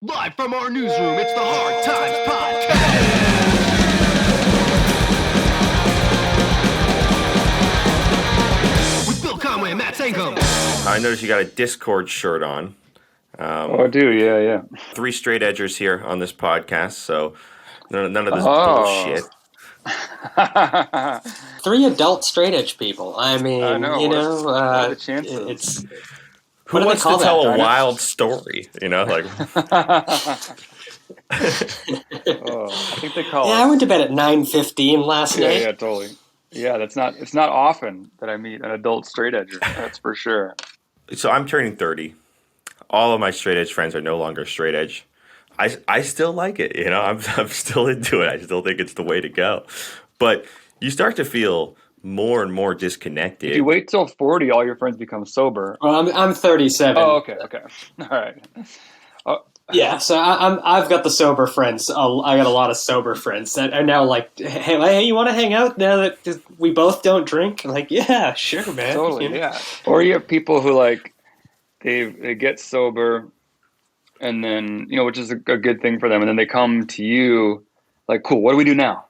Live from our newsroom, it's the Hard Times Podcast. With Bill Conway and Matt Sankum. I noticed you got a Discord shirt on. I do, yeah. 3 straight edgers here on this podcast, so none of this bullshit. 3 adult straight edge people. I mean, I know, you what know, are the chances? it's Who wants to tell a wild story? You know, like. I think they call it. I went to bed at 9:15 last night. Yeah, totally. Yeah, it's not often that I meet an adult straight edger. That's for sure. So I'm turning 30. All of my straight edge friends are no longer straight edge. I still like it, you know. I'm still into it. I still think it's the way to go. But you start to feel more and more disconnected. If you wait till 40, all your friends become sober. Well, I'm 37. Oh, okay, all right. Yeah, so I've got the sober friends. I got a lot of sober friends that are now like, hey, you want to hang out now that we both don't drink? I'm like, yeah, sure, man. Totally, you know? yeah. Or you have people who like they get sober, and then which is a good thing for them, and then they come to you like, cool, what do we do now?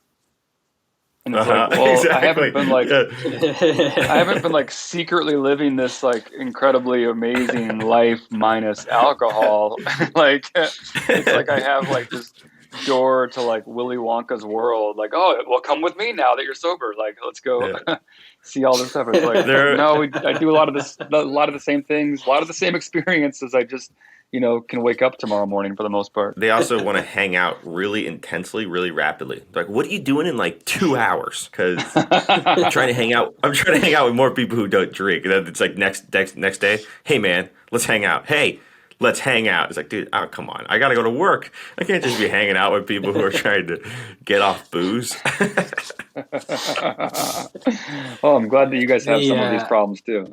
And it's like, well, exactly. I haven't been like secretly living this like incredibly amazing life minus alcohol. Like it's like I have like this door to like Willy Wonka's world. Like, oh, well, come with me now that you're sober. Like, let's go see all this stuff. It's like, no, I do a lot of the same things, a lot of the same experiences. I just can wake up tomorrow morning for the most part. They also want to hang out really intensely, really rapidly. Like, what are you doing in like 2 hours? Because I'm trying to hang out. I'm trying to hang out with more people who don't drink. And then it's like next day. Hey man, let's hang out. Hey, let's hang out. It's like, dude, oh come on. I got to go to work. I can't just be hanging out with people who are trying to get off booze. Oh, I'm glad that you guys have some of these problems too.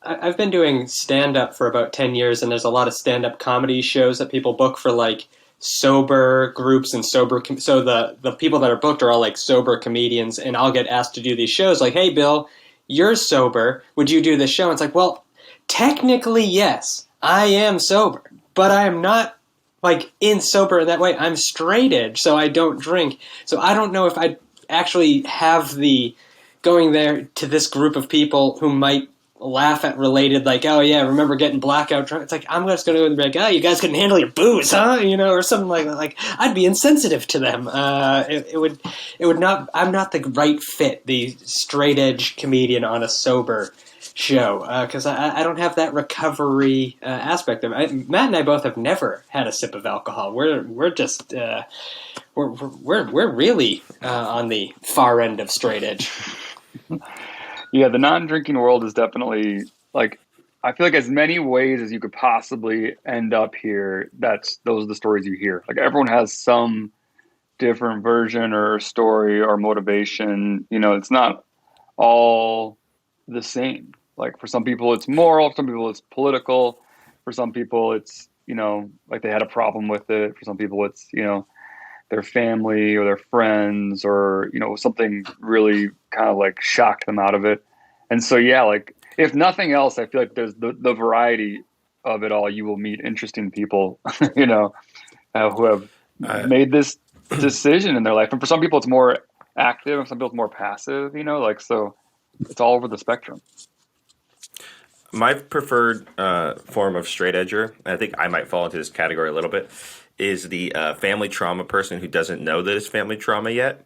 I've been doing stand-up for about 10 years, and there's a lot of stand-up comedy shows that people book for, like, sober groups and sober... So the people that are booked are all, like, sober comedians, and I'll get asked to do these shows, like, hey, Bill, you're sober. Would you do this show? And it's like, well, technically, yes, I am sober, but I am not, like, in sober in that way. I'm straight edge, so I don't drink. So I don't know if I'd actually have the... going there to this group of people who might laugh at related, like, oh yeah, remember getting blackout drunk? It's like, I'm just going to go and be like, oh, you guys couldn't handle your booze, huh? Or something like that. Like, I'd be insensitive to them. It would not, I'm not the right fit, the straight edge comedian on a sober show, because I don't have that recovery aspect of it. Matt and I both have never had a sip of alcohol. We're just, we're really on the far end of straight edge. Yeah, the non-drinking world is definitely, like, I feel like as many ways as you could possibly end up here, those are the stories you hear. Like, everyone has some different version or story or motivation. It's not all the same. Like, for some people it's moral, for some people it's political, for some people it's, like they had a problem with it. For some people it's, their family or their friends or, something really kind of like shocked them out of it. And so, yeah, like if nothing else, I feel like there's the variety of it all. You will meet interesting people, who have made this decision in their life. And for some people it's more active and some people it's more passive, so it's all over the spectrum. My preferred form of straight edger, and I think I might fall into this category a little bit, is the family trauma person who doesn't know that it's family trauma yet,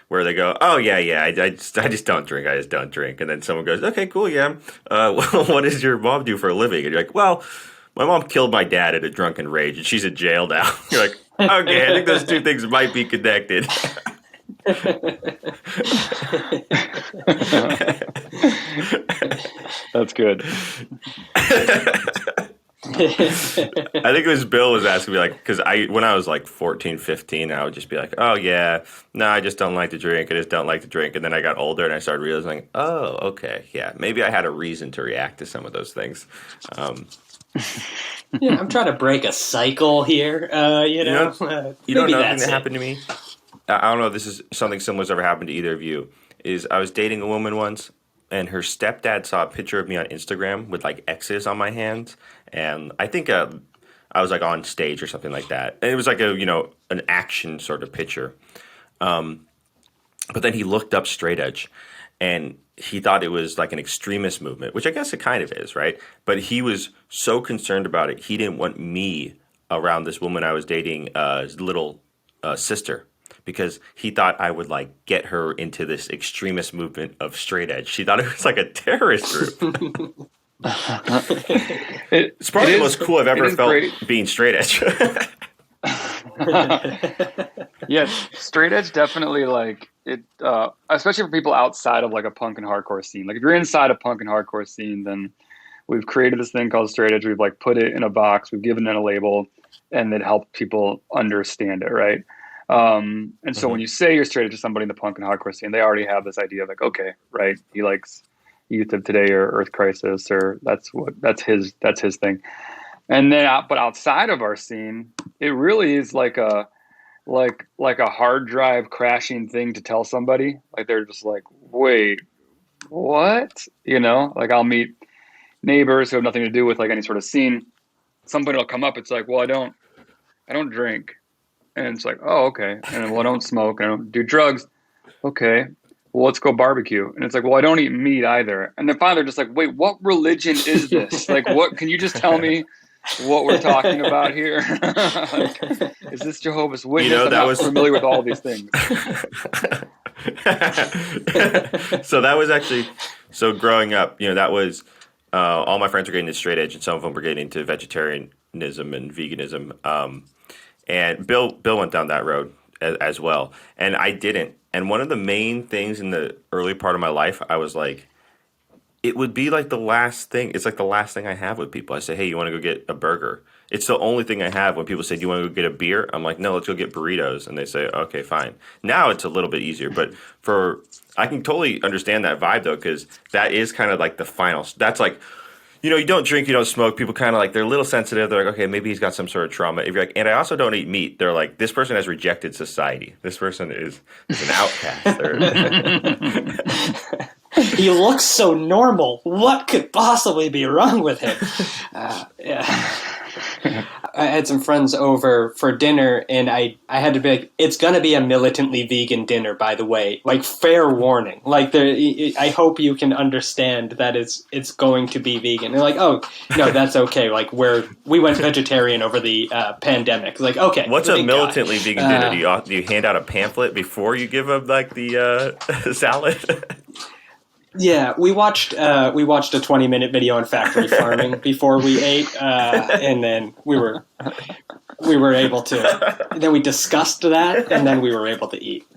where they go, oh, yeah, I just don't drink. I just don't drink. And then someone goes, okay, cool, yeah. What does your mom do for a living? And you're like, well, my mom killed my dad in a drunken rage, and she's in jail now. You're like, okay, I think those two things might be connected. That's good. I think it was Bill was asking me, like, because when I was like 14, 15, I would just be like, oh yeah, no, I just don't like to drink. I just don't like to drink. And then I got older and I started realizing, oh, okay, yeah, maybe I had a reason to react to some of those things. Yeah, I'm trying to break a cycle here. You know nothing that happened to me. I don't know if this is something similar has ever happened to either of you. Is I was dating a woman once, and her stepdad saw a picture of me on Instagram with like X's on my hands, and I think I was like on stage or something like that, and it was like an action sort of picture. But then he looked up straight edge, and he thought it was like an extremist movement, which I guess it kind of is, right? But he was so concerned about it, he didn't want me around this woman I was dating, little sister, because he thought I would like get her into this extremist movement of straight edge. She thought it was like a terrorist group. It's probably the most cool I've ever felt being straight edge. Yeah, straight edge definitely like it, especially for people outside of like a punk and hardcore scene. Like if you're inside a punk and hardcore scene, then we've created this thing called straight edge. We've like put it in a box, we've given it a label, and it helped people understand it, right? And so when you say you're straight edge to somebody in the punk and hardcore scene, they already have this idea of like, okay, right, he likes Youth of Today or Earth Crisis, or that's his thing. And then, but outside of our scene, it really is like a hard drive crashing thing to tell somebody. Like they're just like, wait, what? Like I'll meet neighbors who have nothing to do with like any sort of scene. Somebody will come up. It's like, well, I don't drink, and it's like, oh, okay. And well, I don't smoke. I don't do drugs. Okay. Well, let's go barbecue. And it's like, well, I don't eat meat either. And then finally they're just like, wait, what religion is this? Like, what? Can you just tell me what we're talking about here? Like, is this Jehovah's Witness? I'm not familiar with all these things. So that was actually, growing up, that was, all my friends were getting into straight edge, and some of them were getting into vegetarianism and veganism. And Bill went down that road as well. And I didn't. And one of the main things in the early part of my life, I was like, it would be like the last thing. It's like the last thing I have with people. I say, hey, you want to go get a burger? It's the only thing I have when people say, do you want to go get a beer? I'm like, no, let's go get burritos. And they say, okay, fine. Now it's a little bit easier. But I can totally understand that vibe, though, because that is kind of like the final. That's like, you don't drink, you don't smoke. People kind of like, they're a little sensitive. They're like, okay, maybe he's got some sort of trauma. If you're like, and I also don't eat meat. They're like, this person has rejected society. This person is an outcast. He looks so normal. What could possibly be wrong with him? Yeah. I had some friends over for dinner, and I had to be like, it's going to be a militantly vegan dinner, by the way. Like, fair warning. Like, I hope you can understand that it's going to be vegan. They're like, oh, no, that's okay. Like, we went vegetarian over the pandemic. Like, okay. What's a militantly vegan dinner? Do you hand out a pamphlet before you give them, like, the salad? Yeah, we watched a 20-minute video on factory farming before we ate, and then we were able to. Then we discussed that, and then we were able to eat.